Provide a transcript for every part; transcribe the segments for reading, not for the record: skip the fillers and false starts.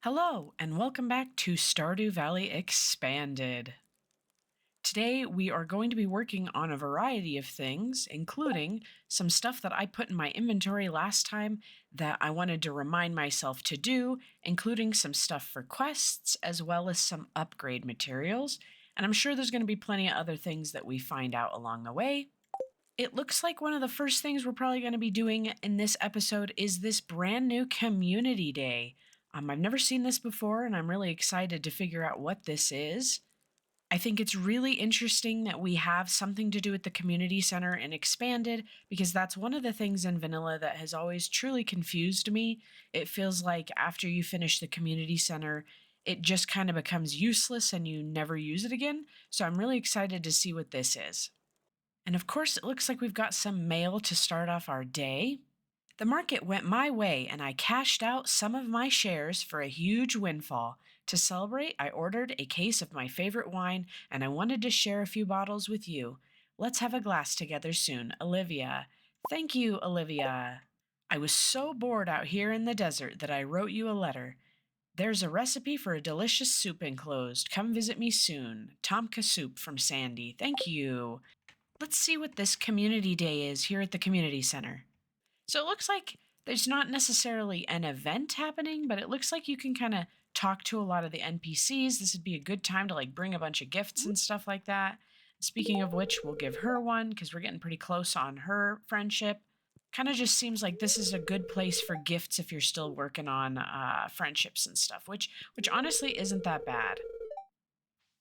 Hello, and welcome back to Stardew Valley Expanded. Today, we are going to be working on a variety of things, including some stuff that I put in my inventory last time that I wanted to remind myself to do, including some stuff for quests, as well as some upgrade materials. And I'm sure there's going to be plenty of other things that we find out along the way. It looks like one of the first things we're probably going to be doing in this episode is this brand new community day. I've never seen this before, and I'm really excited to figure out what this is. I think it's really interesting that we have something to do with the community center and expanded because that's one of the things in vanilla that has always truly confused me. It feels like after you finish the community center, it just kind of becomes useless and you never use it again. So I'm really excited to see what this is. And of course, it looks like we've got some mail to start off our day. The market went my way, and I cashed out some of my shares for a huge windfall. To celebrate, I ordered a case of my favorite wine, and I wanted to share a few bottles with you. Let's have a glass together soon, Olivia. Thank you, Olivia. I was so bored out here in the desert that I wrote you a letter. There's a recipe for a delicious soup enclosed. Come visit me soon. Tomka soup from Sandy. Thank you. Let's see what this community day is here at the community center. So it looks like there's not necessarily an event happening, but it looks like you can kind of talk to a lot of the NPCs. This would be a good time to like bring a bunch of gifts and stuff like that. Speaking of which, we'll give her one because we're getting pretty close on her friendship. Kind of just seems like this is a good place for gifts if you're still working on friendships and stuff, which honestly isn't that bad.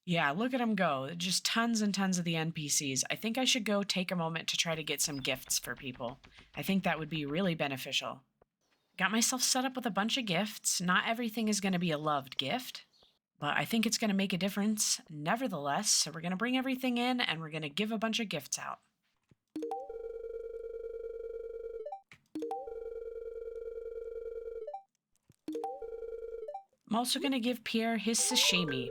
Yeah, look at them go. Just tons and tons of the NPCs. I think I should go take a moment to try to get some gifts for people. I think that would be really beneficial. Got myself set up with a bunch of gifts. Not everything is going to be a loved gift, but I think it's going to make a difference nevertheless. So we're going to bring everything in and we're going to give a bunch of gifts out. I'm also going to give Pierre his sashimi.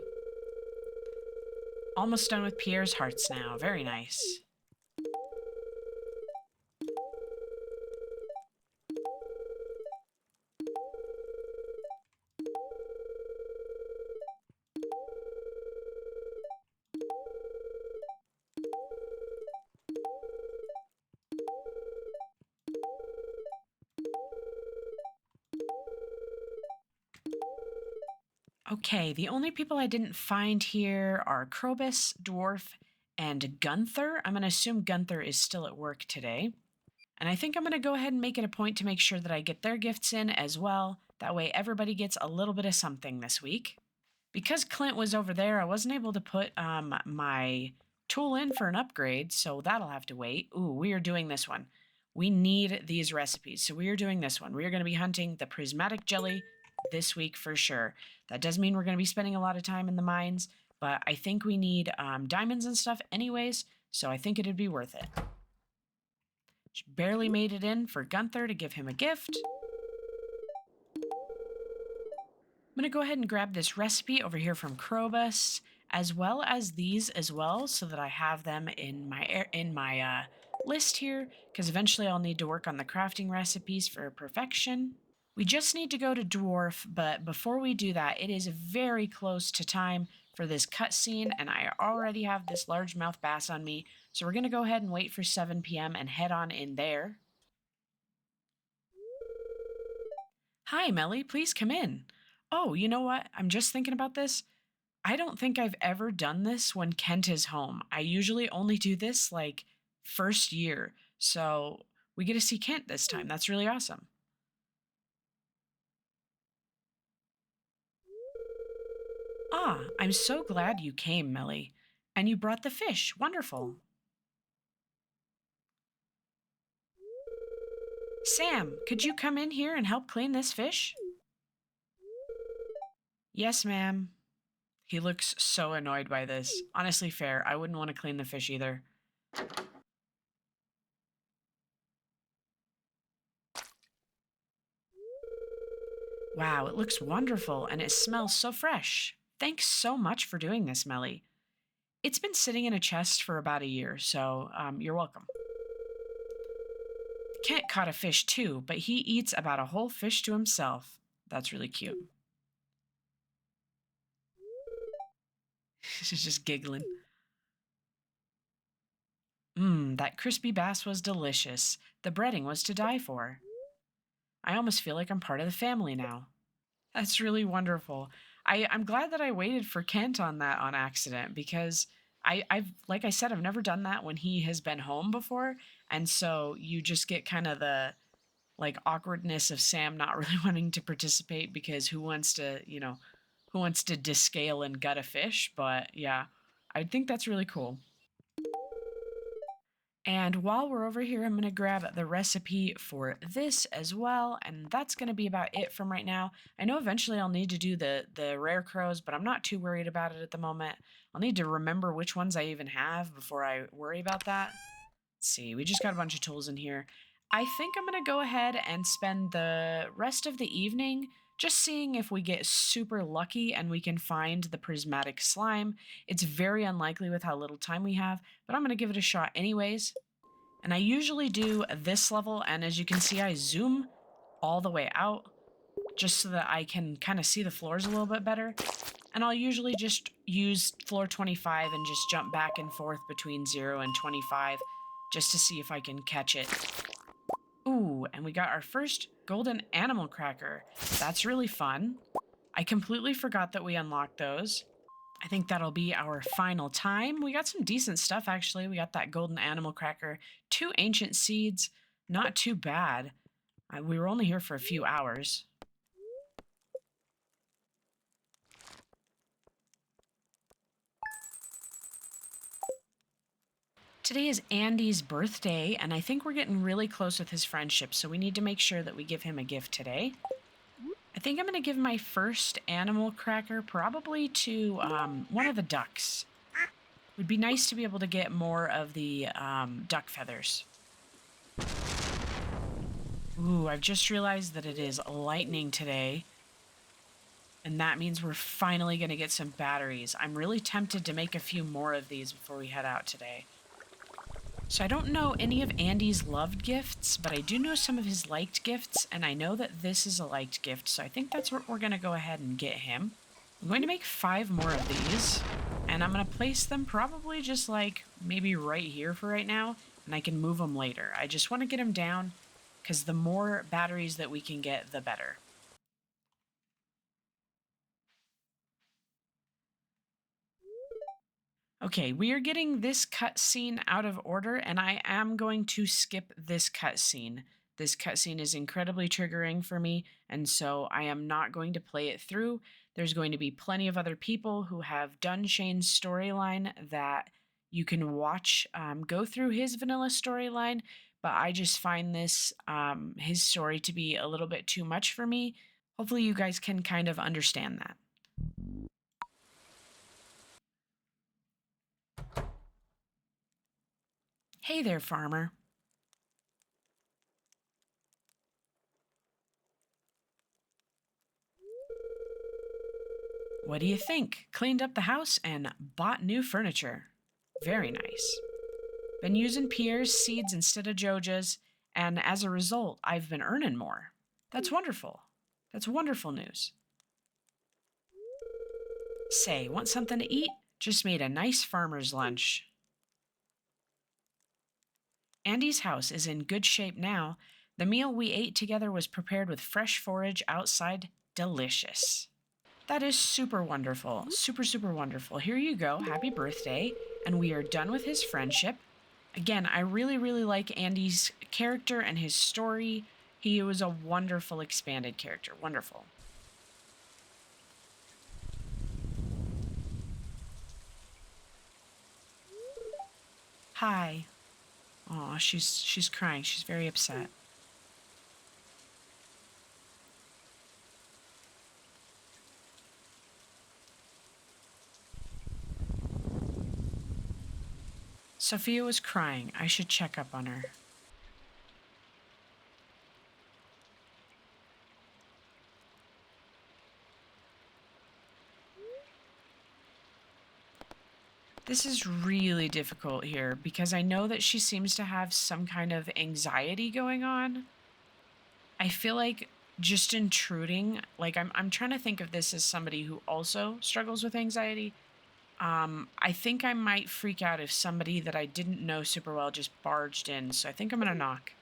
Almost done with Pierre's hearts now. Very nice. Okay, the only people I didn't find here are Krobus, Dwarf, and Gunther. I'm going to assume Gunther is still at work today. And I think I'm going to go ahead and make it a point to make sure that I get their gifts in as well. That way everybody gets a little bit of something this week. Because Clint was over there, I wasn't able to put my tool in for an upgrade, so that'll have to wait. Ooh, we are doing this one. We need these recipes, so we are doing this one. We are going to be hunting the prismatic jelly this week for sure. That does mean we're going to be spending a lot of time in the mines, but I think we need diamonds and stuff anyways, so I think it'd be worth it. She barely made it in for Gunther to give him a gift. I'm going to go ahead and grab this recipe over here from Krobus, as well as these as well, so that I have them in my list here, because eventually I'll need to work on the crafting recipes for perfection. We just need to go to Dwarf, but before we do that, it is very close to time for this cutscene, and I already have this largemouth bass on me, so we're going to go ahead and wait for 7 p.m. and head on in there. Hi, Melly, please come in. Oh, you know what? I'm just thinking about this. I don't think I've ever done this when Kent is home. I usually only do this like first year. So we get to see Kent this time. That's really awesome. Ah, I'm so glad you came, Melly. And you brought the fish. Wonderful. Sam, could you come in here and help clean this fish? Yes, ma'am. He looks so annoyed by this. Honestly, fair. I wouldn't want to clean the fish either. Wow, it looks wonderful and it smells so fresh. Thanks so much for doing this, Melly. It's been sitting in a chest for about a year, so you're welcome. Kent caught a fish too, but he eats about a whole fish to himself. That's really cute. She's just giggling. Mmm, that crispy bass was delicious. The breading was to die for. I almost feel like I'm part of the family now. That's really wonderful. I'm glad that I waited for Kent on that on accident because I've like I said, I've never done that when he has been home before. And so you just get kind of the like awkwardness of Sam not really wanting to participate because who wants to, who wants to descale and gut a fish? But yeah, I think that's really cool. And while we're over here, I'm going to grab the recipe for this as well. And that's going to be about it from right now. I know eventually I'll need to do the rare crows, but I'm not too worried about it at the moment. I'll need to remember which ones I even have before I worry about that. Let's see, we just got a bunch of tools in here. I think I'm going to go ahead and spend the rest of the evening just seeing if we get super lucky and we can find the prismatic slime. It's very unlikely with how little time we have, but I'm going to give it a shot anyways. And I usually do this level, and as you can see, I zoom all the way out just so that I can kind of see the floors a little bit better. And I'll usually just use floor 25 and just jump back and forth between 0 and 25 just to see if I can catch it. Ooh, and we got our first golden animal cracker. That's really fun. I completely forgot that we unlocked those. I think that'll be our final time. We got some decent stuff, actually. We got that golden animal cracker, 2 ancient seeds. Not too bad. We were only here for a few hours. Today is Andy's birthday, and I think we're getting really close with his friendship, so we need to make sure that we give him a gift today. I think I'm going to give my first animal cracker probably to one of the ducks. It would be nice to be able to get more of the duck feathers. Ooh, I've just realized that it is lightning today. And that means we're finally going to get some batteries. I'm really tempted to make a few more of these before we head out today. So I don't know any of Andy's loved gifts, but I do know some of his liked gifts, and I know that this is a liked gift, so I think that's what we're going to go ahead and get him. I'm going to make 5 more of these, and I'm going to place them probably just like maybe right here for right now, and I can move them later. I just want to get them down, because the more batteries that we can get, the better. Okay, we are getting this cutscene out of order, and I am going to skip this cutscene. This cutscene is incredibly triggering for me, and so I am not going to play it through. There's going to be plenty of other people who have done Shane's storyline that you can watch go through his vanilla storyline, but I just find this, his story, to be a little bit too much for me. Hopefully, you guys can kind of understand that. Hey there, farmer. What do you think? Cleaned up the house and bought new furniture. Very nice. Been using Pierre's seeds instead of Joja's, and as a result, I've been earning more. That's wonderful. That's wonderful news. Say, want something to eat? Just made a nice farmer's lunch. Andy's house is in good shape now. The meal we ate together was prepared with fresh forage outside. Delicious. That is super wonderful. Super, super wonderful. Here you go. Happy birthday. And we are done with his friendship. Again, I really, really like Andy's character and his story. He was a wonderful expanded character. Wonderful. Hi. Aw, she's crying. She's very upset. Sophia was crying. I should check up on her. This is really difficult here because I know that she seems to have some kind of anxiety going on. I feel like just intruding, like I'm trying to think of this as somebody who also struggles with anxiety. I think I might freak out if somebody that I didn't know super well just barged in, so I think I'm gonna knock.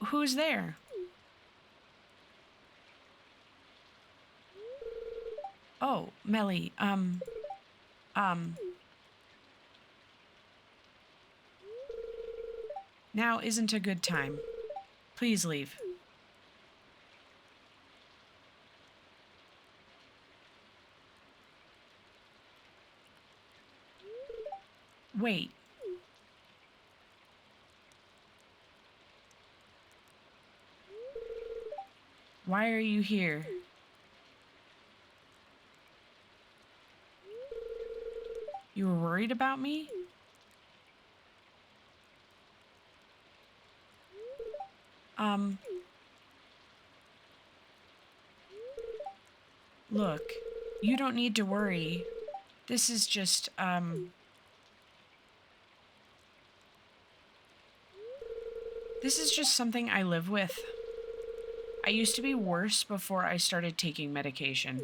Who's there? Oh, Melly, um, now isn't a good time. Please leave. Wait. Why are you here? You were worried about me? Um, look, you don't need to worry. This is just, this is just something I live with. I used to be worse before I started taking medication.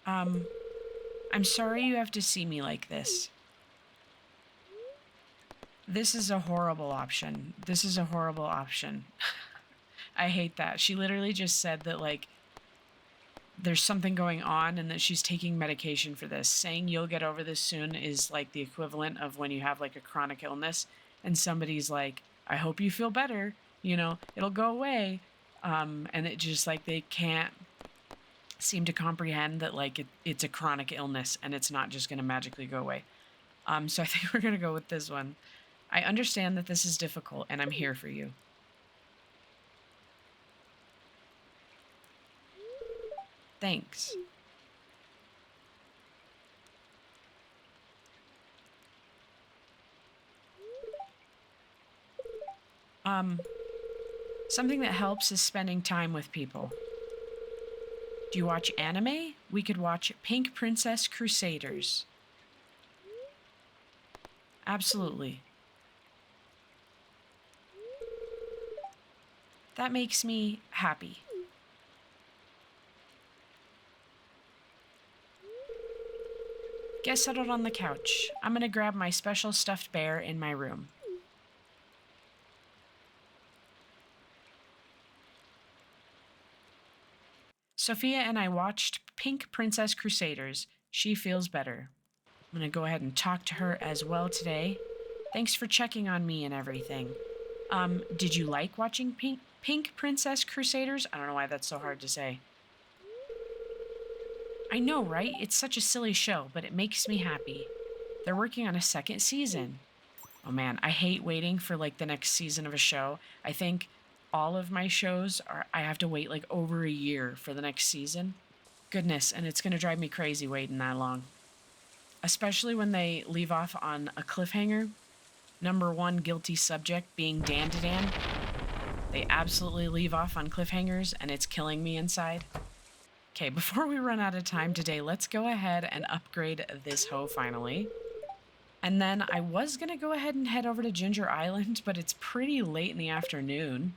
Um, I'm sorry you have to see me like this. This is a horrible option. This is a horrible option. I hate that. She literally just said that, like, there's something going on and that she's taking medication for this. Saying you'll get over this soon is like the equivalent of when you have like a chronic illness and somebody's like, I hope you feel better, you know, it'll go away. And it just like they can't seem to comprehend that like it's a chronic illness and it's not just going to magically go away. So I think we're going to go with this one. I understand that this is difficult and I'm here for you. Thanks. Um, Something that helps is spending time with people. Do you watch anime? We could watch Pink Princess Crusaders. Absolutely. That makes me happy. Get settled on the couch. I'm gonna grab my special stuffed bear in my room. Sophia and I watched Pink Princess Crusaders. She feels better. I'm gonna go ahead and talk to her as well today. Thanks for checking on me and everything. Did you like watching Pink Princess Crusaders? I don't know why that's so hard to say. I know, right? It's such a silly show, but it makes me happy. They're working on a second season. Oh man, I hate waiting for like the next season of a show. I think all of my shows are, I have to wait like over a year for the next season. Goodness, and it's going to drive me crazy waiting that long. Especially when they leave off on a cliffhanger. Number one guilty subject being Dandadan. They absolutely leave off on cliffhangers and it's killing me inside. Okay, before we run out of time today, let's go ahead and upgrade this hoe finally. And then I was going to go ahead and head over to Ginger Island, but it's pretty late in the afternoon.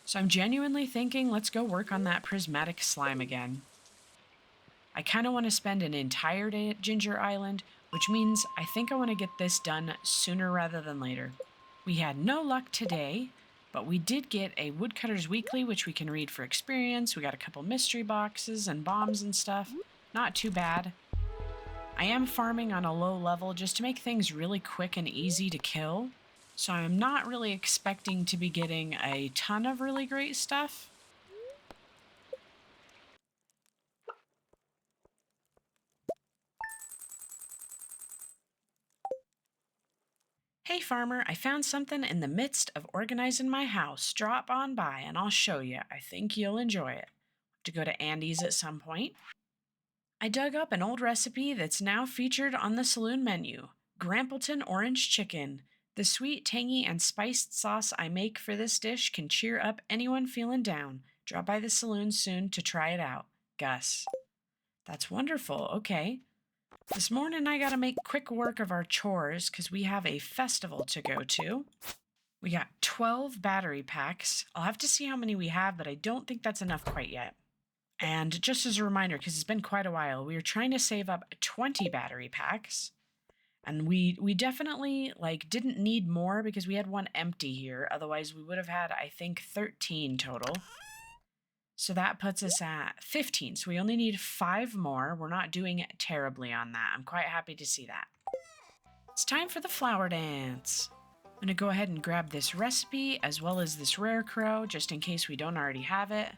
So I'm genuinely thinking let's go work on that prismatic slime again. I kind of want to spend an entire day at Ginger Island, which means I think I want to get this done sooner rather than later. We had no luck today, but we did get a Woodcutter's Weekly, which we can read for experience. We got a couple mystery boxes and bombs and stuff. Not too bad. I am farming on a low level just to make things really quick and easy to kill. So I'm not really expecting to be getting a ton of really great stuff. Hey farmer, I found something in the midst of organizing my house. Drop on by and I'll show you. I think you'll enjoy it. To go to Andy's at some point. I dug up an old recipe that's now featured on the saloon menu. Grampleton orange chicken. The sweet, tangy, and spiced sauce I make for this dish can cheer up anyone feeling down. Drop by the saloon soon to try it out. Gus. That's wonderful. Okay. This morning I gotta make quick work of our chores because we have a festival to go to. We got 12 battery packs. I'll have to see how many we have, but I don't think that's enough quite yet. And just as a reminder, because it's been quite a while, we were trying to save up 20 battery packs. And we definitely didn't need more because we had one empty here. Otherwise, we would have had, I think, 13 total. So that puts us at 15. So we only need 5 more. We're not doing terribly on that. I'm quite happy to see that. It's time for the flower dance. I'm going to go ahead and grab this recipe as well as this rare crow just in case we don't already have it.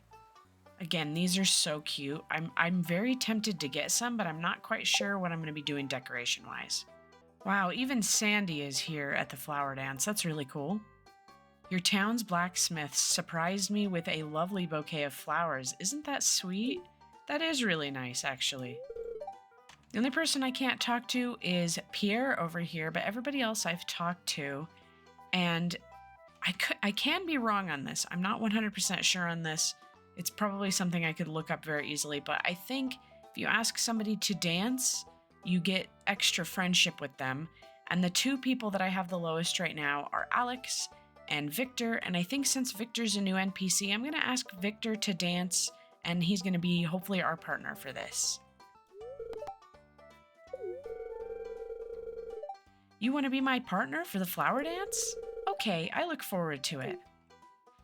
Again, these are so cute. I'm very tempted to get some, but I'm not quite sure what I'm going to be doing decoration-wise. Wow, even Sandy is here at the flower dance. That's really cool. Your town's blacksmith surprised me with a lovely bouquet of flowers. Isn't that sweet? That is really nice, actually. The only person I can't talk to is Pierre over here, but everybody else I've talked to. And I can be wrong on this. I'm not 100% sure on this. It's probably something I could look up very easily, but I think if you ask somebody to dance, you get extra friendship with them. And the 2 people that I have the lowest right now are Alex and Victor, and I think since Victor's a new NPC, I'm going to ask Victor to dance, and he's going to be hopefully our partner for this. You want to be my partner for the flower dance? Okay, I look forward to it.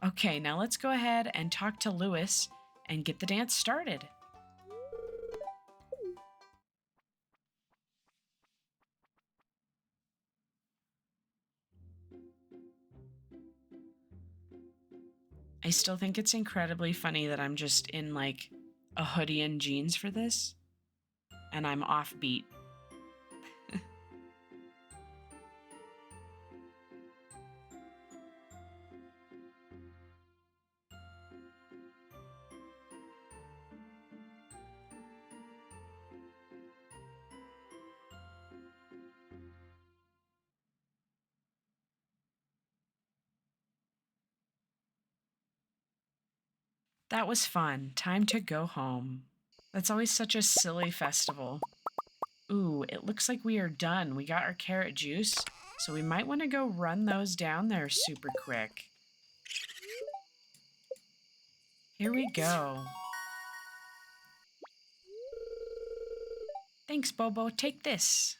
Okay, now let's go ahead and talk to Lewis and get the dance started. I still think it's incredibly funny that I'm just in a hoodie and jeans for this, and I'm offbeat. That was fun. Time to go home. That's always such a silly festival. Ooh, it looks like we are done. We got our carrot juice, so we might want to go run those down there super quick. Here we go. Thanks, Bobo. Take this.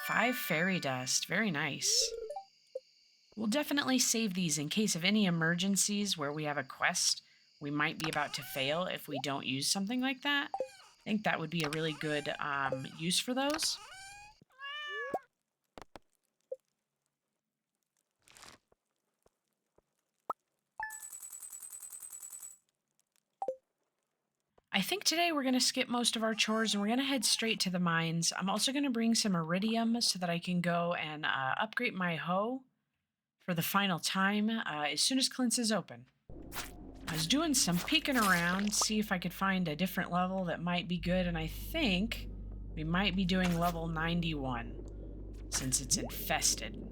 5 fairy dust. Very nice. We'll definitely save these in case of any emergencies where we have a quest we might be about to fail if we don't use something like that. I think that would be a really good use for those. I think today we're going to skip most of our chores and we're going to head straight to the mines. I'm also going to bring some iridium so that I can go and upgrade my hoe for the final time as soon as Clint's is open. I was doing some peeking around, see if I could find a different level that might be good, and I think we might be doing level 91 since it's infested.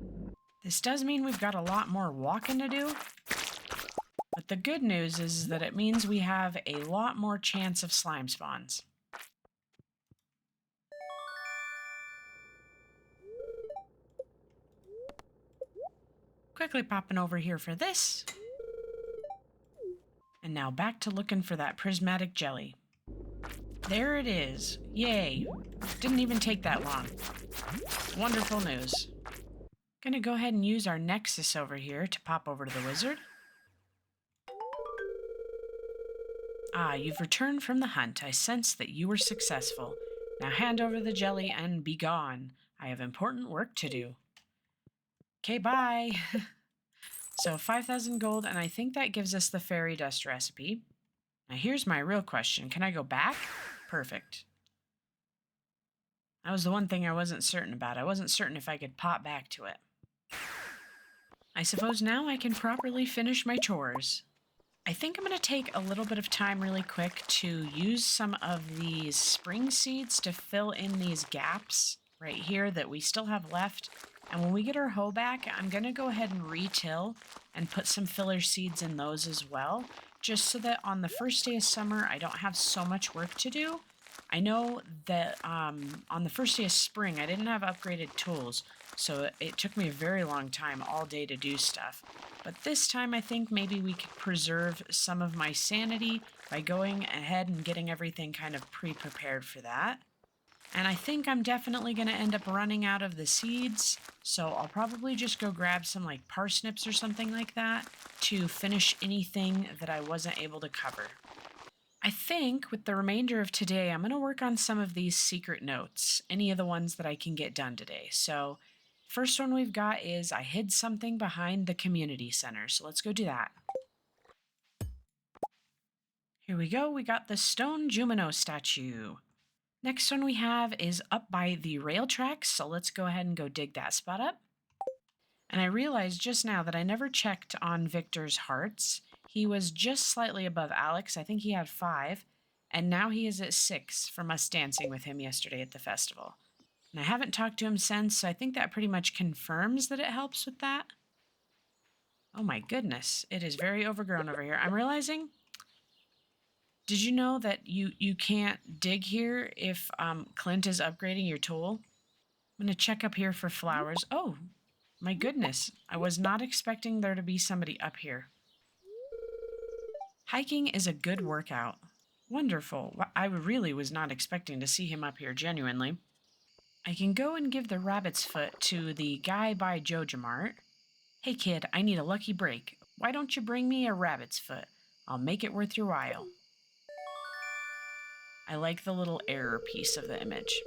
This does mean we've got a lot more walking to do, but the good news is that it means we have a lot more chance of slime spawns. Quickly popping over here for this. And now back to looking for that prismatic jelly. There it is. Yay. Didn't even take that long. Wonderful news. Gonna go ahead and use our Nexus over here to pop over to the wizard. Ah, you've returned from the hunt. I sense that you were successful. Now hand over the jelly and be gone. I have important work to do. Okay, bye. So 5,000 gold, and I think that gives us the fairy dust recipe. Now here's my real question. Can I go back? Perfect. That was the one thing I wasn't certain about. I wasn't certain if I could pop back to it. I suppose now I can properly finish my chores. I think I'm going to take a little bit of time really quick to use some of these spring seeds to fill in these gaps right here that we still have left. And when we get our hoe back, I'm going to go ahead and re-till and put some filler seeds in those as well, just so that on the first day of summer, I don't have so much work to do. I know that on the first day of spring, I didn't have upgraded tools, so it took me a very long time all day to do stuff. But this time, I think maybe we could preserve some of my sanity by going ahead and getting everything kind of pre-prepared for that. And I think I'm definitely going to end up running out of the seeds, so I'll probably just go grab some like parsnips or something like that to finish anything that I wasn't able to cover. I think with the remainder of today, I'm going to work on some of these secret notes, any of the ones that I can get done today. So, first one we've got is I hid something behind the community center. So, let's go do that. Here we go. We got the stone Jumino statue. Next one we have is up by the rail tracks. So, let's go ahead and go dig that spot up. And I realized just now that I never checked on Victor's hearts. He was just slightly above Alex. I think he had 5. And now he is at 6 from us dancing with him yesterday at the festival. And I haven't talked to him since, so I think that pretty much confirms that it helps with that. Oh my goodness, it is very overgrown over here. I'm realizing, did you know that you can't dig here if Clint is upgrading your tool? I'm going to check up here for flowers. Oh, my goodness, I was not expecting there to be somebody up here. Hiking is a good workout. Wonderful. I really was not expecting to see him up here, genuinely. I can go and give the rabbit's foot to the guy by Jojamart. Hey kid, I need a lucky break. Why don't you bring me a rabbit's foot? I'll make it worth your while. I like the little error piece of the image.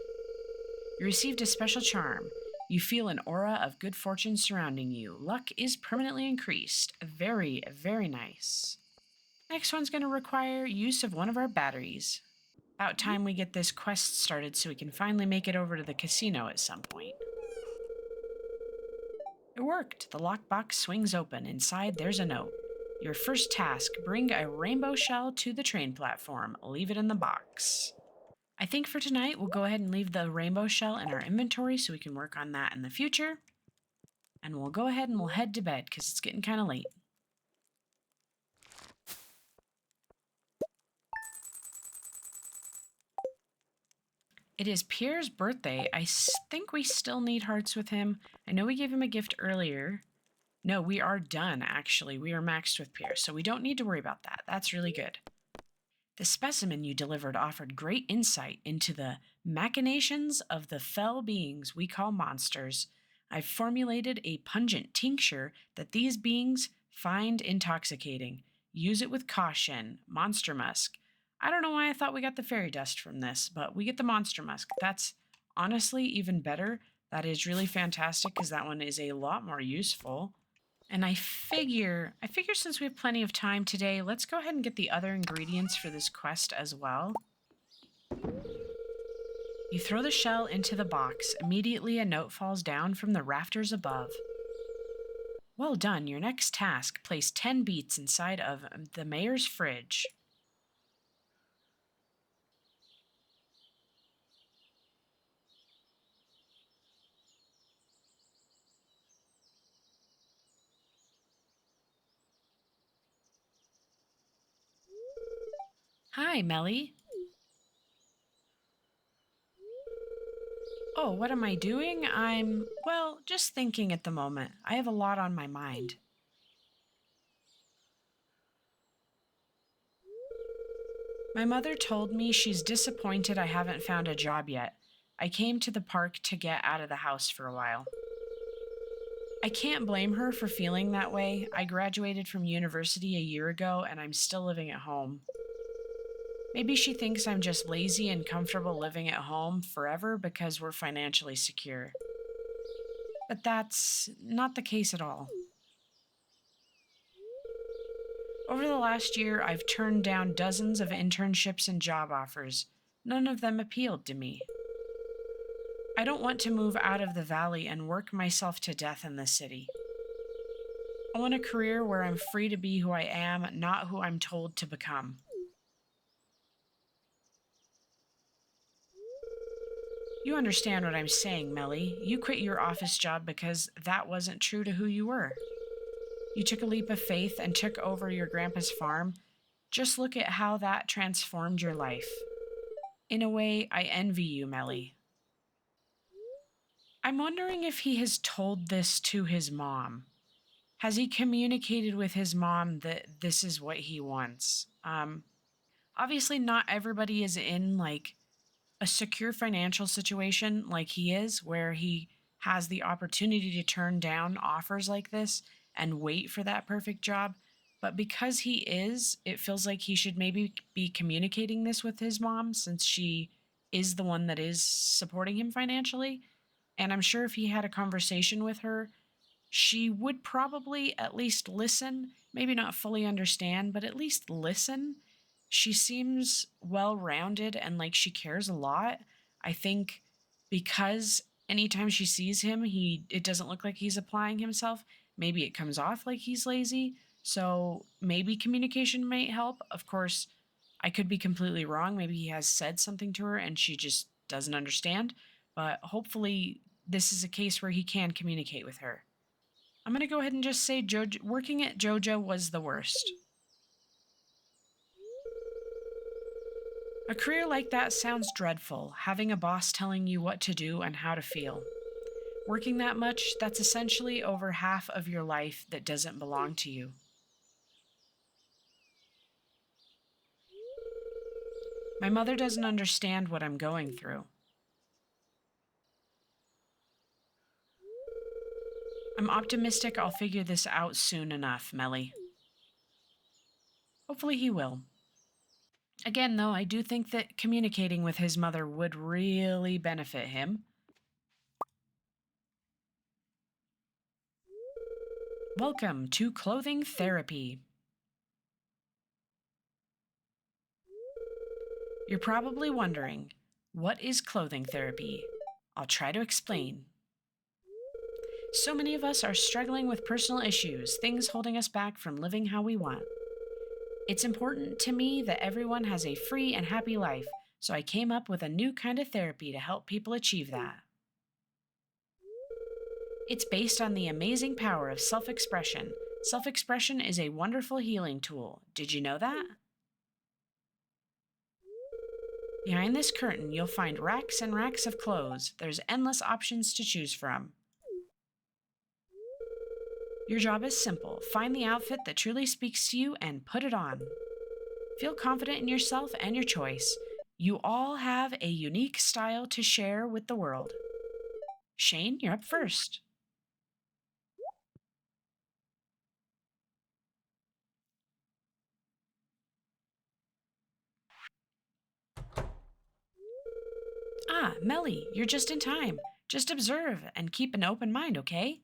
You received a special charm. You feel an aura of good fortune surrounding you. Luck is permanently increased. Very, very nice. Next one's going to require use of one of our batteries. About time we get this quest started so we can finally make it over to the casino at some point. It worked. The lockbox swings open. Inside, there's a note. Your first task, bring a rainbow shell to the train platform. Leave it in the box. I think for tonight, we'll go ahead and leave the rainbow shell in our inventory so we can work on that in the future. And we'll go ahead and we'll head to bed because it's getting kind of late. It is Pierre's birthday. I think we still need hearts with him. I know we gave him a gift earlier. No, we are done, actually. We are maxed with Pierre, so we don't need to worry about that. That's really good. The specimen you delivered offered great insight into the machinations of the fell beings we call monsters. I've formulated a pungent tincture that these beings find intoxicating. Use it with caution. Monster musk. I don't know why I thought we got the fairy dust from this, but we get the monster musk. That's honestly even better. That is really fantastic because that one is a lot more useful. And I figure since we have plenty of time today, let's go ahead and get the other ingredients for this quest as well. You throw the shell into the box. Immediately a note falls down from the rafters above. Well done. Your next task, place 10 beets inside of the mayor's fridge. Hi, Melly. Oh, what am I doing? Well, just thinking at the moment. I have a lot on my mind. My mother told me she's disappointed I haven't found a job yet. I came to the park to get out of the house for a while. I can't blame her for feeling that way. I graduated from university a year ago and I'm still living at home. Maybe she thinks I'm just lazy and comfortable living at home forever because we're financially secure. But that's not the case at all. Over the last year, I've turned down dozens of internships and job offers. None of them appealed to me. I don't want to move out of the valley and work myself to death in the city. I want a career where I'm free to be who I am, not who I'm told to become. You understand what I'm saying, Melly. You quit your office job because that wasn't true to who you were. You took a leap of faith and took over your grandpa's farm. Just look at how that transformed your life. In a way, I envy you, Melly. I'm wondering if he has told this to his mom. Has he communicated with his mom that this is what he wants? Obviously, not everybody is in like a secure financial situation like he is, where he has the opportunity to turn down offers like this and wait for that perfect job. But because he is, it feels like he should maybe be communicating this with his mom since she is the one that is supporting him financially. And I'm sure if he had a conversation with her, she would probably at least listen, maybe not fully understand, but at least listen. She seems well rounded and like she cares a lot. I think because anytime she sees him, it doesn't look like he's applying himself. Maybe it comes off like he's lazy. So maybe communication might help. Of course, I could be completely wrong. Maybe he has said something to her and she just doesn't understand. But hopefully, this is a case where he can communicate with her. I'm going to go ahead and just say working at JoJo was the worst. A career like that sounds dreadful, having a boss telling you what to do and how to feel. Working that much, that's essentially over half of your life that doesn't belong to you. My mother doesn't understand what I'm going through. I'm optimistic I'll figure this out soon enough, Melly. Hopefully he will. Again, though, I do think that communicating with his mother would really benefit him. Welcome to clothing therapy. You're probably wondering, what is clothing therapy? I'll try to explain. So many of us are struggling with personal issues, things holding us back from living how we want. It's important to me that everyone has a free and happy life, so I came up with a new kind of therapy to help people achieve that. It's based on the amazing power of self expression. Self expression is a wonderful healing tool. Did you know that? Behind this curtain, you'll find racks and racks of clothes. There's endless options to choose from. Your job is simple. Find the outfit that truly speaks to you and put it on. Feel confident in yourself and your choice. You all have a unique style to share with the world. Shane, you're up first. Ah, Melly, you're just in time. Just observe and keep an open mind, okay?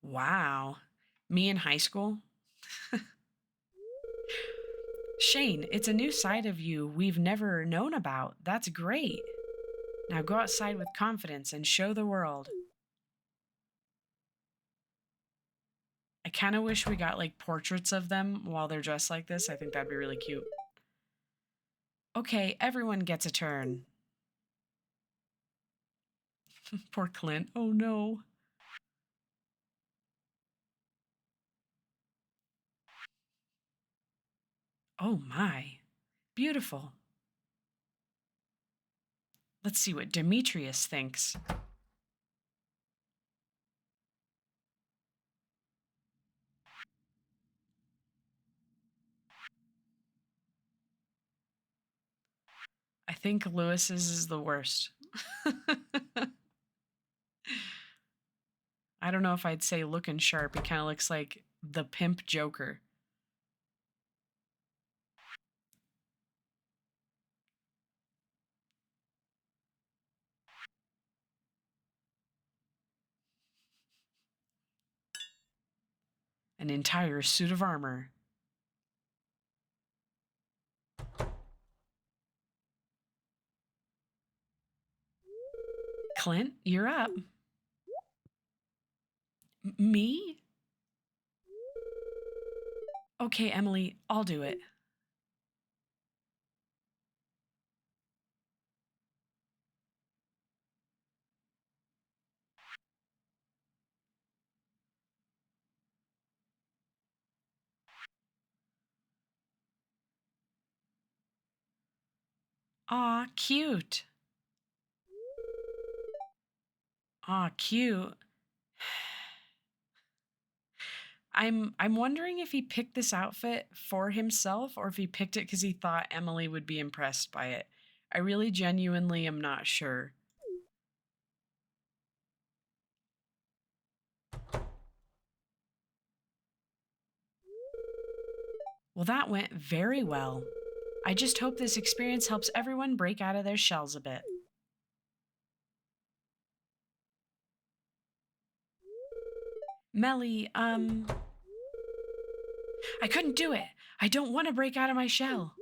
Wow. Me in high school? Shane, it's a new side of you we've never known about. That's great. Now go outside with confidence and show the world. I kind of wish we got like portraits of them while they're dressed like this. I think that'd be really cute. Okay, everyone gets a turn. Poor Clint. Oh no. Oh my. Beautiful. Let's see what Demetrius thinks. I think Lewis's is the worst. I don't know if I'd say looking sharp. He kind of looks like the pimp Joker. An entire suit of armor. Clint, you're up. Me? Okay, Emily, I'll do it. Aw, cute. Aw, cute. I'm wondering if he picked this outfit for himself or if he picked it because he thought Emily would be impressed by it. I really genuinely am not sure. Well, that went very well. I just hope this experience helps everyone break out of their shells a bit. Melly, I couldn't do it. I don't want to break out of my shell.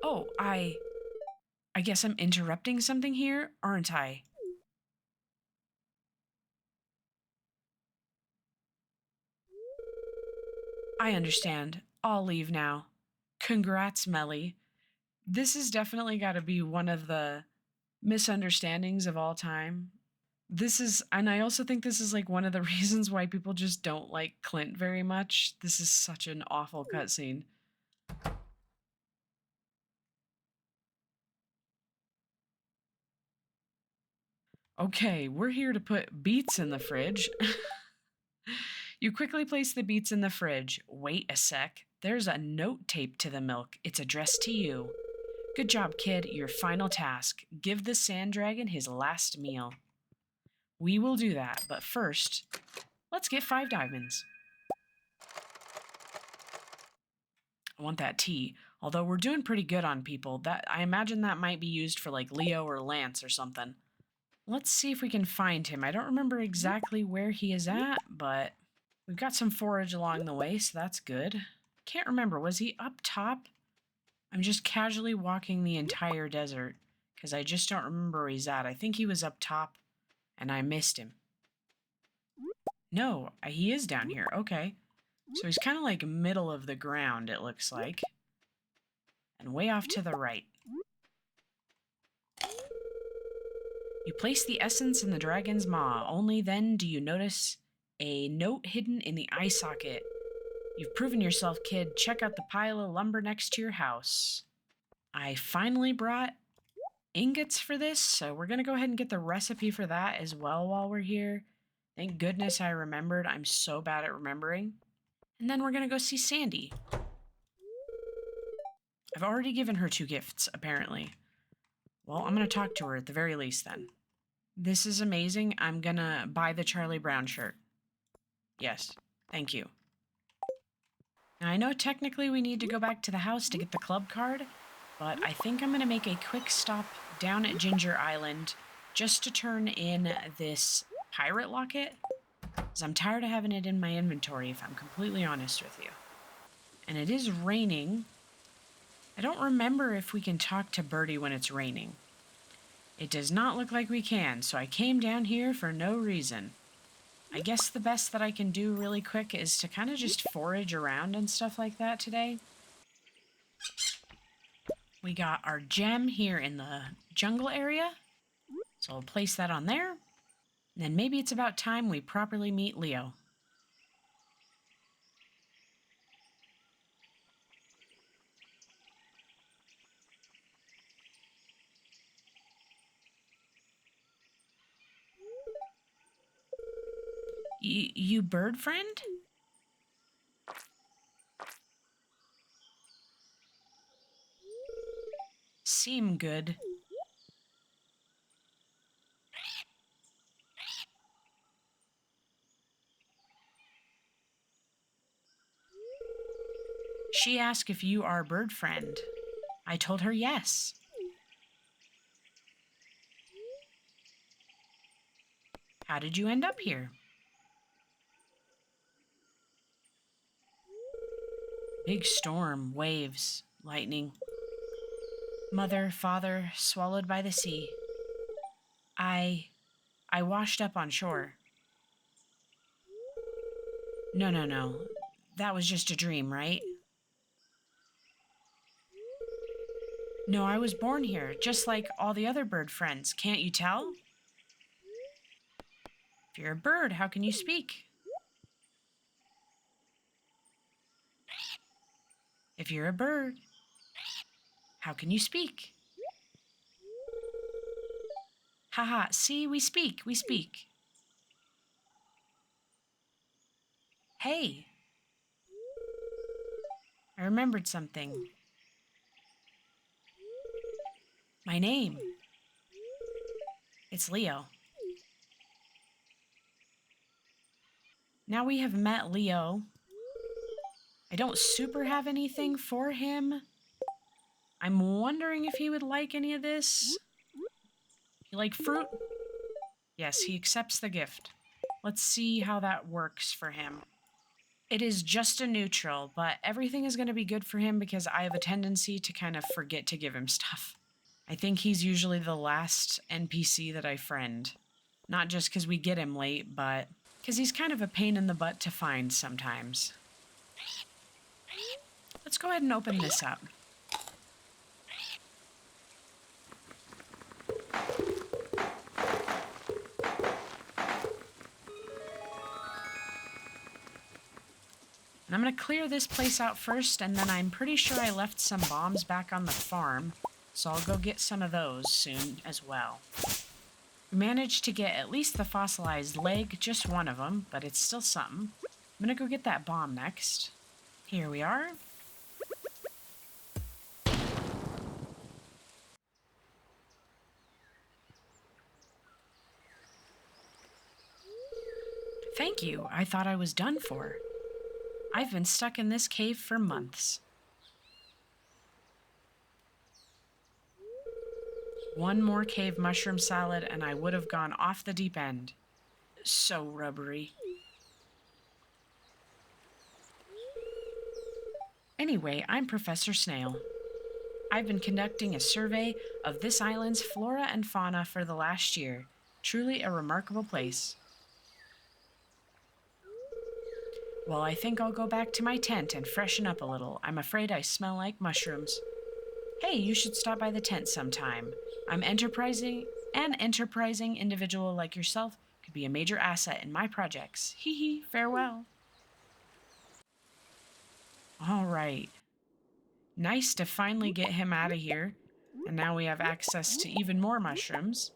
Oh, I guess I'm interrupting something here, aren't I? I understand. I'll leave now. Congrats, Melly. This has definitely got to be one of the misunderstandings of all time. And I also think this is like one of the reasons why people just don't like Clint very much. This is such an awful cutscene. Okay, we're here to put beets in the fridge. You quickly place the beets in the fridge. Wait a sec. There's a note taped to the milk. It's addressed to you. Good job, kid. Your final task. Give the sand dragon his last meal. We will do that, but first, let's get 5 diamonds. I want that tea. Although we're doing pretty good on people. I imagine that might be used for like Leo or Lance or something. Let's see if we can find him. I don't remember exactly where he is at, but we've got some forage along the way, so that's good. Can't remember. Was he up top? I'm just casually walking the entire desert because I just don't remember where he's at. I think he was up top and I missed him. No, he is down here. Okay. So he's kind of like middle of the ground, it looks like. And way off to the right. You place the essence in the dragon's maw. Only then do you notice a note hidden in the eye socket. You've proven yourself, kid. Check out the pile of lumber next to your house. I finally brought ingots for this, so we're going to go ahead and get the recipe for that as well while we're here. Thank goodness I remembered. I'm so bad at remembering. And then we're going to go see Sandy. I've already given her 2 gifts, apparently. Well, I'm going to talk to her at the very least then. This is amazing. I'm going to buy the Charlie Brown shirt. Yes, thank you. Now, I know technically we need to go back to the house to get the club card, but I think I'm going to make a quick stop down at Ginger Island just to turn in this pirate locket, because I'm tired of having it in my inventory, if I'm completely honest with you. And it is raining. I don't remember if we can talk to Birdie when it's raining. It does not look like we can, so I came down here for no reason. I guess the best that I can do really quick is to kind of just forage around and stuff like that today. We got our gem here in the jungle area, so I'll place that on there. And then maybe it's about time we properly meet Leo. You bird friend? Seem good. She asked if you are bird friend. I told her yes. How did you end up here? Big storm, waves, lightning. Mother, father, swallowed by the sea. I washed up on shore. No. That was just a dream, right? No, I was born here, just like all the other bird friends. Can't you tell? If you're a bird, how can you speak? If you're a bird, How can you speak? Haha, see, we speak, we speak. Hey, I remembered something. My name. It's Leo. Now we have met Leo. I don't super have anything for him. I'm wondering if he would like any of this. You like fruit? Yes, he accepts the gift. Let's see how that works for him. It is just a neutral, but everything is going to be good for him because I have a tendency to kind of forget to give him stuff. I think he's usually the last NPC that I friend. Not just because we get him late, but because he's kind of a pain in the butt to find sometimes. Let's go ahead and open this up. And I'm going to clear this place out first, and then I'm pretty sure I left some bombs back on the farm, so I'll go get some of those soon as well. We managed to get at least the fossilized leg, just one of them, but it's still something. I'm going to go get that bomb next. Here we are. Thank you. I thought I was done for. I've been stuck in this cave for months. One more cave mushroom salad and I would have gone off the deep end. So rubbery. Anyway, I'm Professor Snail. I've been conducting a survey of this island's flora and fauna for the last year. Truly a remarkable place. Well, I think I'll go back to my tent and freshen up a little. I'm afraid I smell like mushrooms. Hey, you should stop by the tent sometime. An enterprising individual like yourself could be a major asset in my projects. Hee hee, farewell. All right. Nice to finally get him out of here. And now we have access to even more mushrooms.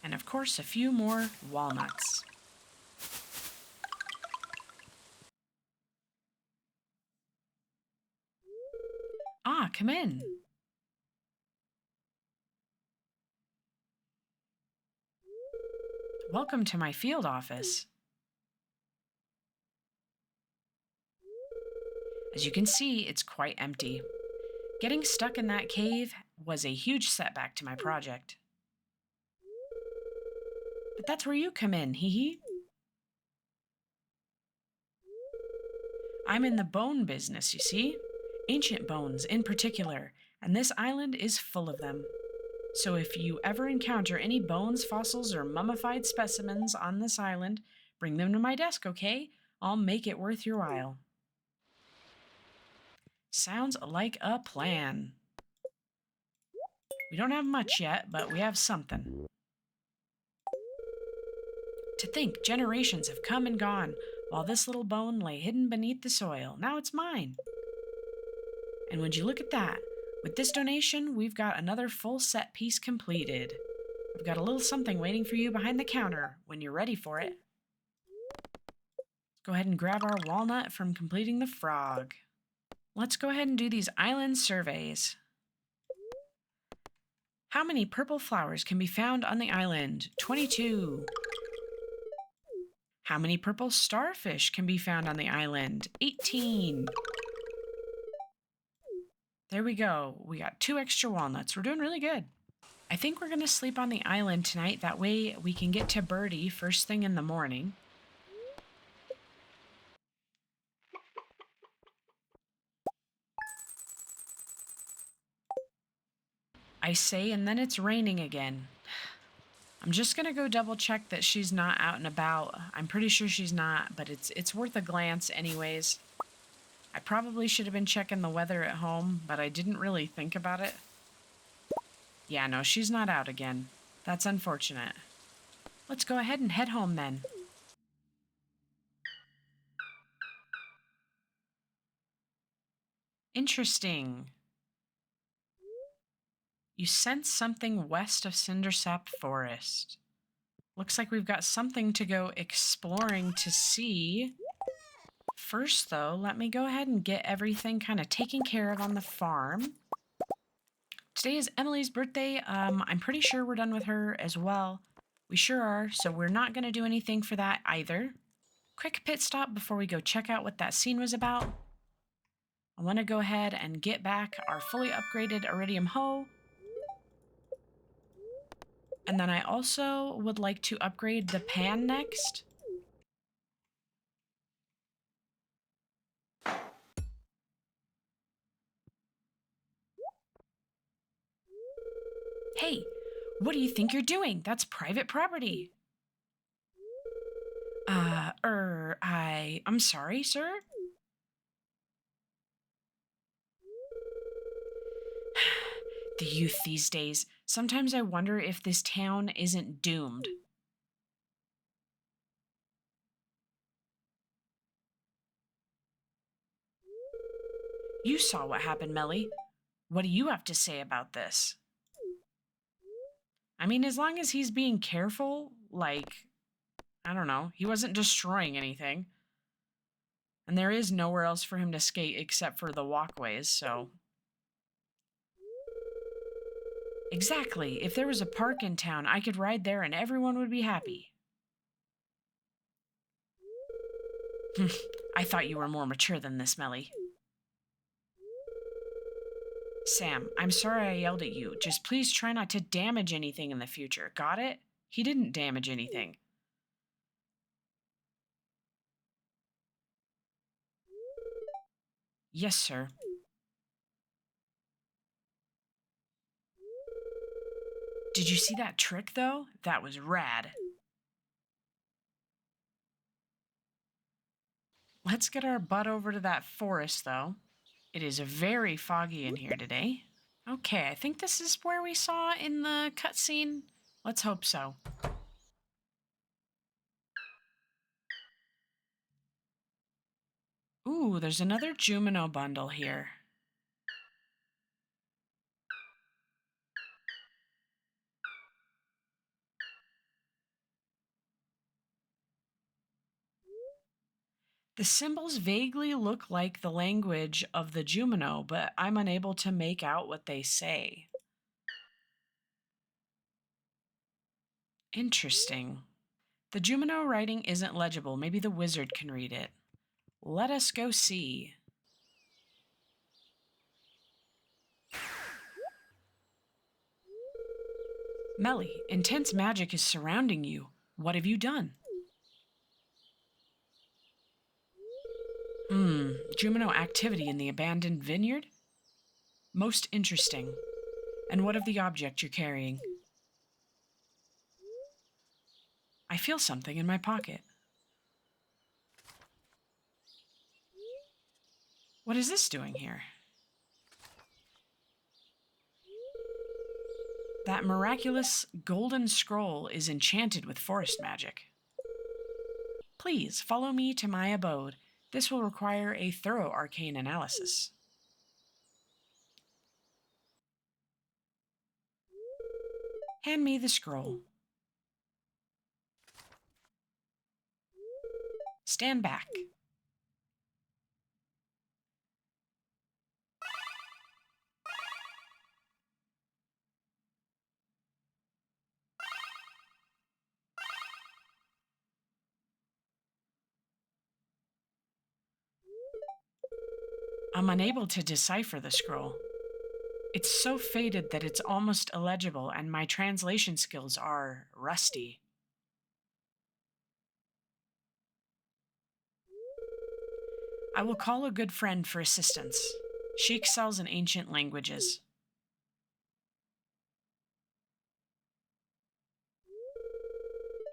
And of course, a few more walnuts. Ah, come in. Welcome to my field office. As you can see, it's quite empty. Getting stuck in that cave was a huge setback to my project. But that's where you come in, hee hee. I'm in the bone business, you see. Ancient bones in particular, and this island is full of them. So if you ever encounter any bones, fossils, or mummified specimens on this island, bring them to my desk, okay? I'll make it worth your while. Sounds like a plan. We don't have much yet, but we have something. To think generations have come and gone while this little bone lay hidden beneath the soil. Now it's mine. And would you look at that? With this donation, we've got another full set piece completed. I've got a little something waiting for you behind the counter when you're ready for it. Go ahead and grab our walnut from completing the frog. Let's go ahead and do these island surveys. How many purple flowers can be found on the island? 22. How many purple starfish can be found on the island? 18. There we go. We got 2 extra walnuts. We're doing really good. I think we're going to sleep on the island tonight. That way we can get to Birdie first thing in the morning. I say, and then it's raining again. I'm just going to go double check that she's not out and about. I'm pretty sure she's not, but it's worth a glance anyways. I probably should have been checking the weather at home, but I didn't really think about it. Yeah, no, she's not out again. That's unfortunate. Let's go ahead and head home then. Interesting. You sense something west of Cindersap Forest. Looks like we've got something to go exploring to see. First, though, let me go ahead and get everything kind of taken care of on the farm. Today is Emily's birthday. I'm pretty sure we're done with her as well. We sure are, so we're not going to do anything for that either. Quick pit stop before we go check out what that scene was about. I want to go ahead and get back our fully upgraded Iridium hoe. And then I also would like to upgrade the pan next. Hey, what do you think you're doing? That's private property. I'm sorry, sir? The youth these days. Sometimes I wonder if this town isn't doomed. You saw what happened, Melly. What do you have to say about this? I mean, as long as he's being careful, like, I don't know, he wasn't destroying anything. And there is nowhere else for him to skate except for the walkways, so. Exactly. If there was a park in town, I could ride there and everyone would be happy. I thought you were more mature than this, Melly. Sam, I'm sorry I yelled at you. Just please try not to damage anything in the future. Got it? He didn't damage anything. Yes, sir. Did you see that trick, though? That was rad. Let's get our butt over to that forest, though. It is very foggy in here today. Okay, I think this is where we saw in the cutscene. Let's hope so. Ooh, there's another Jumino bundle here. The symbols vaguely look like the language of the Jumino, but I'm unable to make out what they say. Interesting. The Jumino writing isn't legible. Maybe the wizard can read it. Let us go see. Melly, intense magic is surrounding you. What have you done? Jumino activity in the abandoned vineyard? Most interesting. And what of the object you're carrying? I feel something in my pocket. What is this doing here? That miraculous golden scroll is enchanted with forest magic. Please follow me to my abode. This will require a thorough arcane analysis. Hand me the scroll. Stand back. I'm unable to decipher the scroll. It's so faded that it's almost illegible, and my translation skills are rusty. I will call a good friend for assistance. She excels in ancient languages.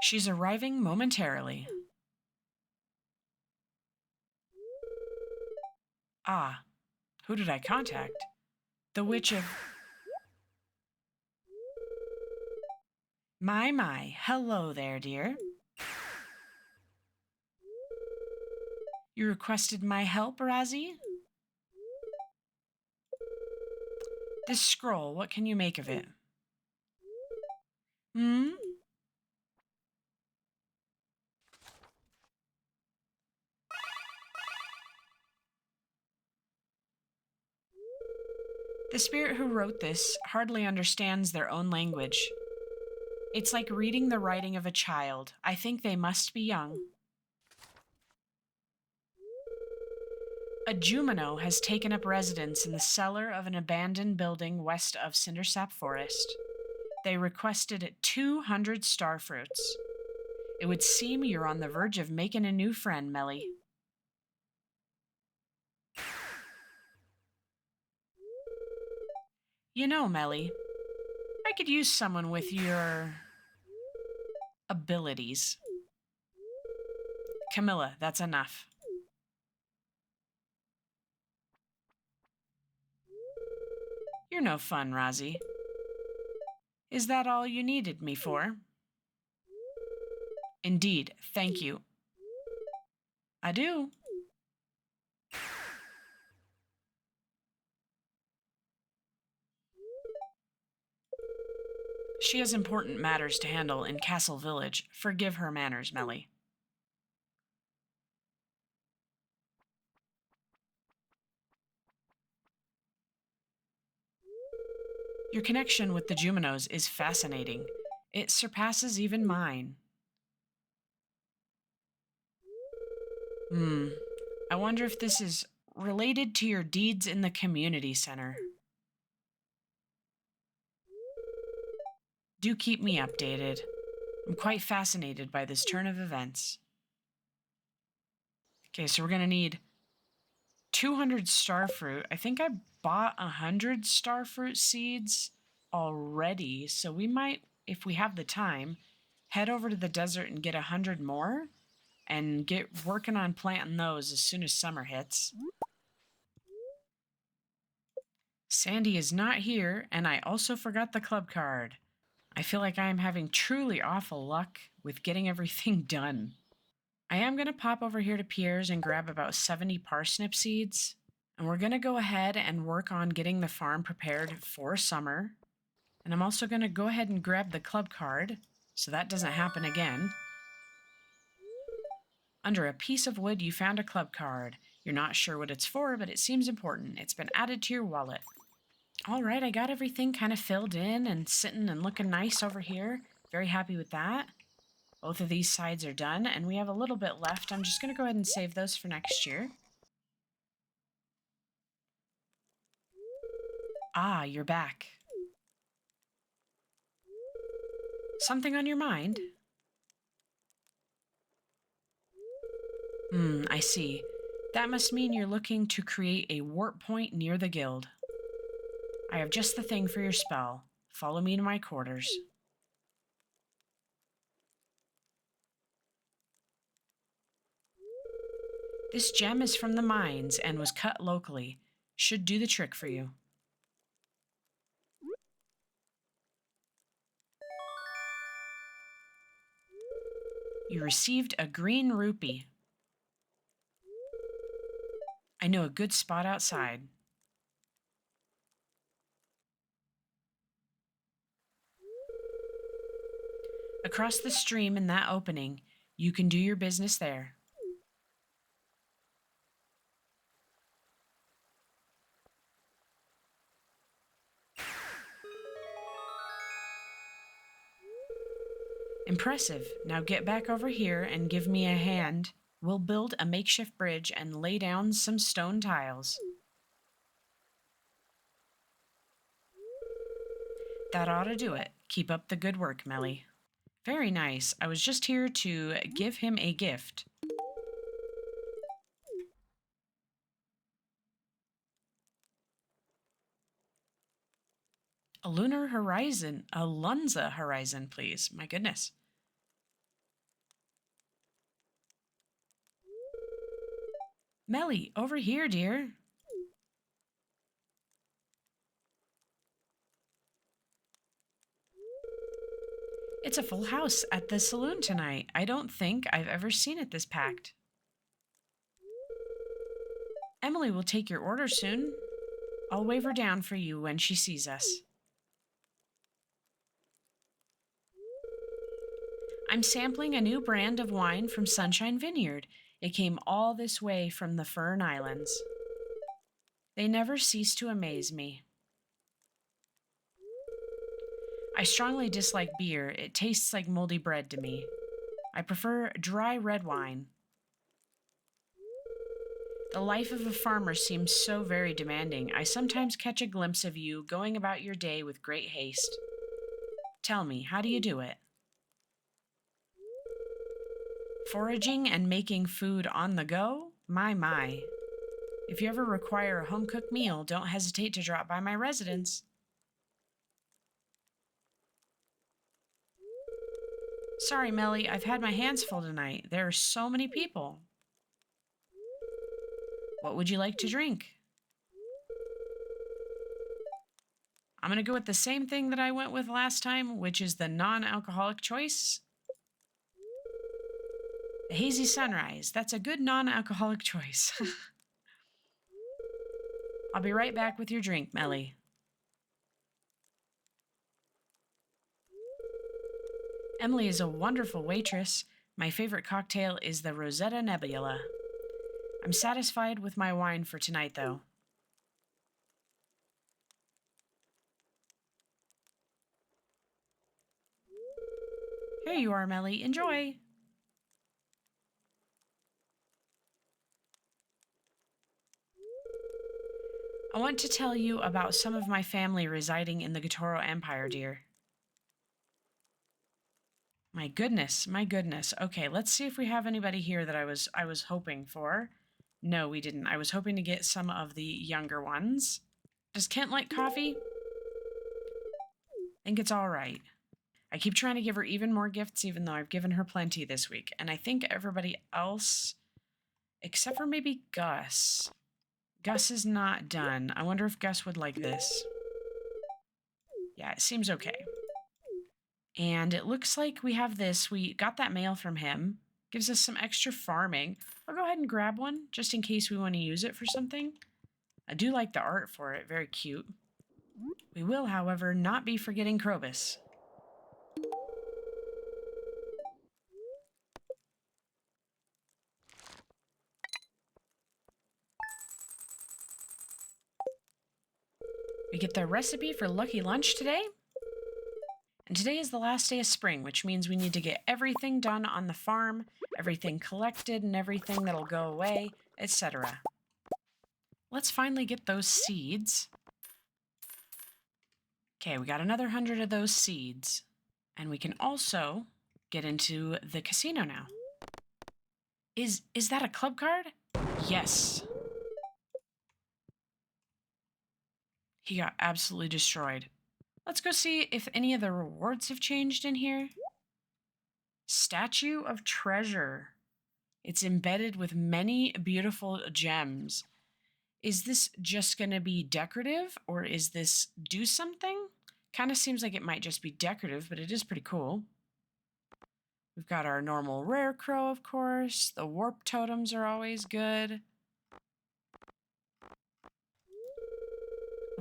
She's arriving momentarily. Ah, who did I contact? The Witch of... My, hello there, dear. You requested my help, Razzie? This scroll, what can you make of it? Hmm? The spirit who wrote this hardly understands their own language. It's like reading the writing of a child. I think they must be young. A Jumano has taken up residence in the cellar of an abandoned building west of Cindersap Forest. They requested 200 starfruits. It would seem you're on the verge of making a new friend, Melly. You know, Melly, I could use someone with your abilities. Camilla, that's enough. You're no fun, Rozzy. Is that all you needed me for? Indeed, thank you. I do. She has important matters to handle in Castle Village. Forgive her manners, Melly. Your connection with the Juminos is fascinating. It surpasses even mine. I wonder if this is related to your deeds in the community center. Do keep me updated. I'm quite fascinated by this turn of events. Okay, so we're going to need 200 starfruit. I think I bought 100 starfruit seeds already, so we might, if we have the time, head over to the desert and get 100 more and get working on planting those as soon as summer hits. Sandy is not here, and I also forgot the club card. I feel like I am having truly awful luck with getting everything done. I am going to pop over here to Pierre's and grab about 70 parsnip seeds. And we're going to go ahead and work on getting the farm prepared for summer. And I'm also going to go ahead and grab the club card so that doesn't happen again. Under a piece of wood, you found a club card. You're not sure what it's for, but it seems important. It's been added to your wallet. All right, I got everything kind of filled in and sitting and looking nice over here. Very happy with that. Both of these sides are done, and we have a little bit left. I'm just going to go ahead and save those for next year. Ah, you're back. Something on your mind? I see. That must mean you're looking to create a warp point near the guild. I have just the thing for your spell. Follow me to my quarters. This gem is from the mines and was cut locally. Should do the trick for you. You received a green rupee. I know a good spot outside. Across the stream in that opening, you can do your business there. Impressive. Now get back over here and give me a hand. We'll build a makeshift bridge and lay down some stone tiles. That ought to do it. Keep up the good work, Melly. Very nice. I was just here to give him a gift. A lunar horizon, a Lunza horizon, please. My goodness. Melly, over here, dear. It's a full house at the saloon tonight. I don't think I've ever seen it this packed. Emily will take your order soon. I'll wave her down for you when she sees us. I'm sampling a new brand of wine from Sunshine Vineyard. It came all this way from the Fern Islands. They never cease to amaze me. I strongly dislike beer. It tastes like moldy bread to me. I prefer dry red wine. The life of a farmer seems so very demanding. I sometimes catch a glimpse of you going about your day with great haste. Tell me, how do you do it? Foraging and making food on the go? My. If you ever require a home-cooked meal, don't hesitate to drop by my residence. Sorry, Melly, I've had my hands full tonight. There are so many people. What would you like to drink? I'm going to go with the same thing that I went with last time, which is the non-alcoholic choice. The Hazy Sunrise. That's a good non-alcoholic choice. I'll be right back with your drink, Melly. Emily is a wonderful waitress. My favorite cocktail is the Rosetta Nebula. I'm satisfied with my wine for tonight, though. Here you are, Melly. Enjoy. I want to tell you about some of my family residing in the Gotoro Empire, dear. My goodness. Okay, let's see if we have anybody here that I was hoping for. No, we didn't. I was hoping to get some of the younger ones. Does Kent like coffee? I think it's all right. I keep trying to give her even more gifts, even though I've given her plenty this week. And I think everybody else, except for maybe Gus. Gus is not done. I wonder if Gus would like this. Yeah, it seems okay. And it looks like we have this. We got that mail from him. Gives us some extra farming. I'll go ahead and grab one, just in case we want to use it for something. I do like the art for it. Very cute. We will, however, not be forgetting Krobus. We get the recipe for Lucky Lunch today. And today is the last day of spring, which means we need to get everything done on the farm, everything collected and everything that'll go away, etc. Let's finally get those seeds. Okay, we got another 100 of those seeds. And we can also get into the casino now. Is that a club card? Yes. He got absolutely destroyed. Let's go see if any of the rewards have changed in here. Statue of Treasure. It's embedded with many beautiful gems. Is this just going to be decorative, or is this do something? Kind of seems like it might just be decorative, but it is pretty cool. We've got our normal rare crow, of course. The warp totems are always good.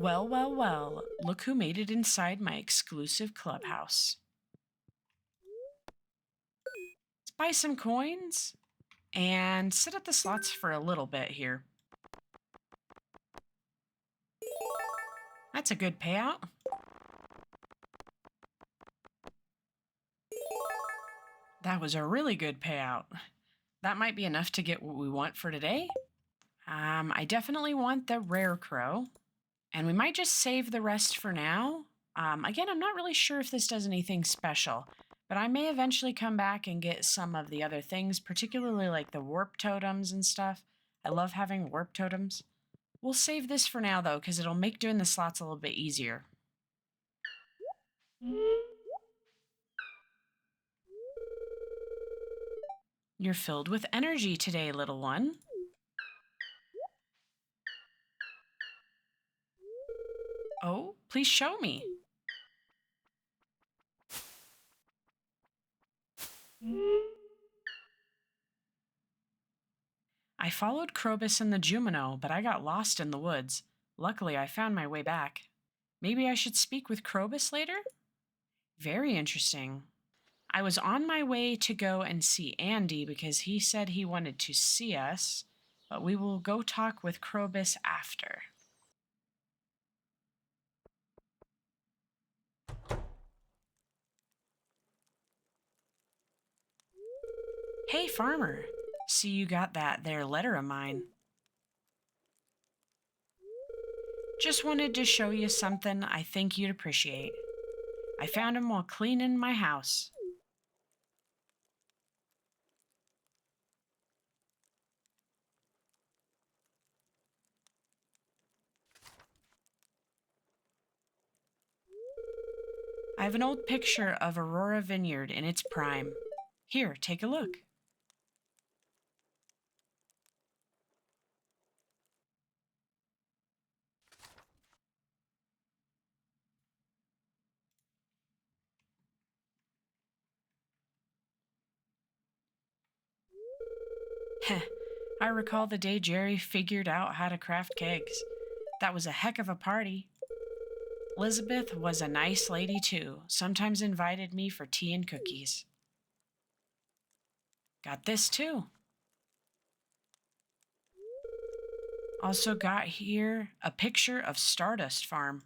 Well. Look who made it inside my exclusive clubhouse. Let's buy some coins and sit at the slots for a little bit here. That's a good payout. That was a really good payout. That might be enough to get what we want for today. I definitely want the rare crow. And we might just save the rest for now. Again, I'm not really sure if this does anything special, but I may eventually come back and get some of the other things, particularly like the warp totems and stuff. I love having warp totems. We'll save this for now, though, because it'll make doing the slots a little bit easier. You're filled with energy today, little one. Oh, please show me. I followed Krobus and the Jumino, but I got lost in the woods. Luckily, I found my way back. Maybe I should speak with Krobus later? Very interesting. I was on my way to go and see Andy because he said he wanted to see us, but we will go talk with Krobus after. Hey, farmer. See you got that there letter of mine. Just wanted to show you something I think you'd appreciate. I found him while cleaning my house. I have an old picture of Aurora Vineyard in its prime. Here, take a look. Heh, I recall the day Jerry figured out how to craft kegs. That was a heck of a party. Elizabeth was a nice lady, too, sometimes invited me for tea and cookies. Got this, too. Also got here a picture of Stardust Farm.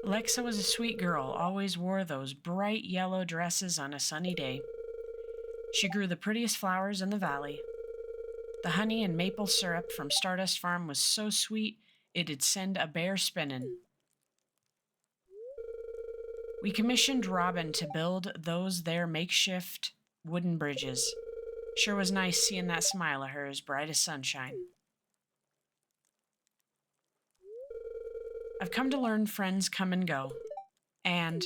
Alexa was a sweet girl, always wore those bright yellow dresses on a sunny day. She grew the prettiest flowers in the valley. The honey and maple syrup from Stardust Farm was so sweet, it'd send a bear spinning. We commissioned Robin to build those there makeshift wooden bridges. Sure was nice seeing that smile of hers, bright as sunshine. I've come to learn friends come and go, and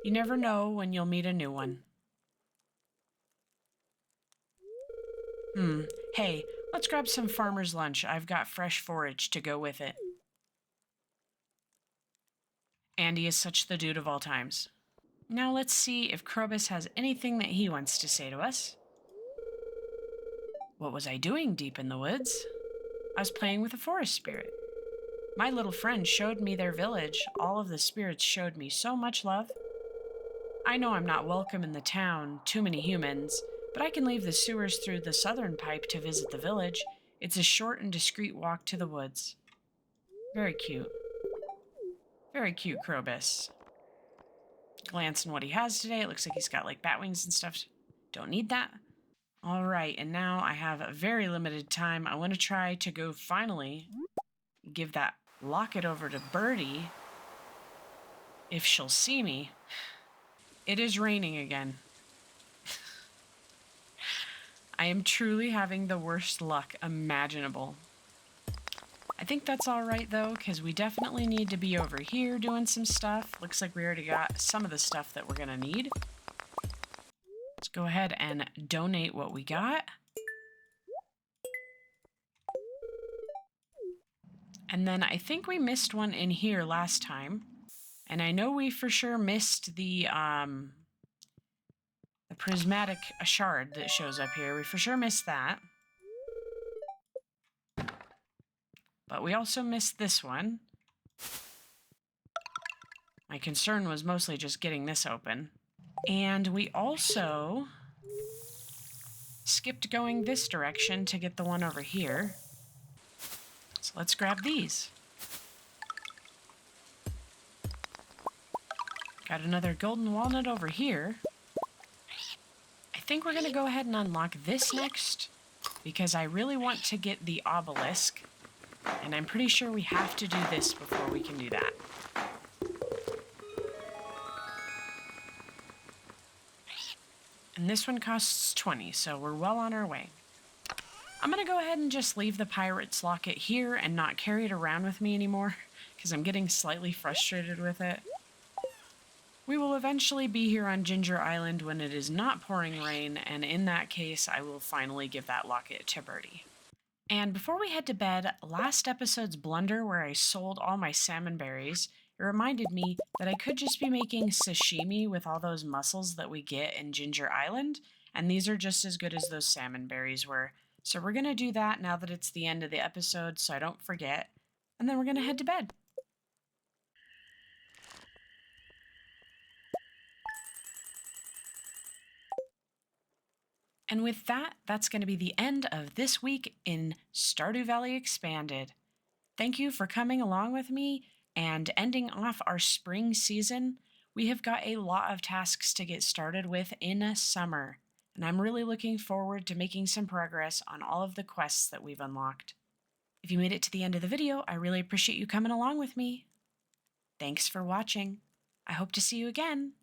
you never know when you'll meet a new one. Hey, let's grab some farmer's lunch. I've got fresh forage to go with it. Andy is such the dude of all times. Now let's see if Krobus has anything that he wants to say to us. What was I doing deep in the woods? I was playing with a forest spirit. My little friend showed me their village. All of the spirits showed me so much love. I know I'm not welcome in the town, too many humans, but I can leave the sewers through the southern pipe to visit the village. It's a short and discreet walk to the woods. Very cute. Very cute, Krobus. Glancing what he has today, it looks like he's got like bat wings and stuff. Don't need that. All right, and now I have a very limited time. I want to try to go finally give that locket over to Birdie if she'll see me. It is raining again. I am truly having the worst luck imaginable. I think that's all right, though, because we definitely need to be over here doing some stuff. Looks like we already got some of the stuff that we're going to need. Let's go ahead and donate what we got. And then I think we missed one in here last time. And I know we for sure missed the prismatic shard that shows up here. We for sure missed that. But we also missed this one. My concern was mostly just getting this open. And we also skipped going this direction to get the one over here. So let's grab these. Got another golden walnut over here. I think we're going to go ahead and unlock this next because I really want to get the obelisk. And I'm pretty sure we have to do this before we can do that. And this one costs 20, so we're well on our way. I'm going to go ahead and just leave the pirate's locket here and not carry it around with me anymore because I'm getting slightly frustrated with it. We will eventually be here on Ginger Island when it is not pouring rain, and in that case, I will finally give that locket to Birdie. And before we head to bed, last episode's blunder where I sold all my salmon berries, it reminded me that I could just be making sashimi with all those mussels that we get in Ginger Island, and these are just as good as those salmon berries were. So we're going to do that now that it's the end of the episode so I don't forget, and then we're going to head to bed. And with that, that's going to be the end of this week in Stardew Valley Expanded. Thank you for coming along with me and ending off our spring season. We have got a lot of tasks to get started with in summer, and I'm really looking forward to making some progress on all of the quests that we've unlocked. If you made it to the end of the video, I really appreciate you coming along with me. Thanks for watching. I hope to see you again.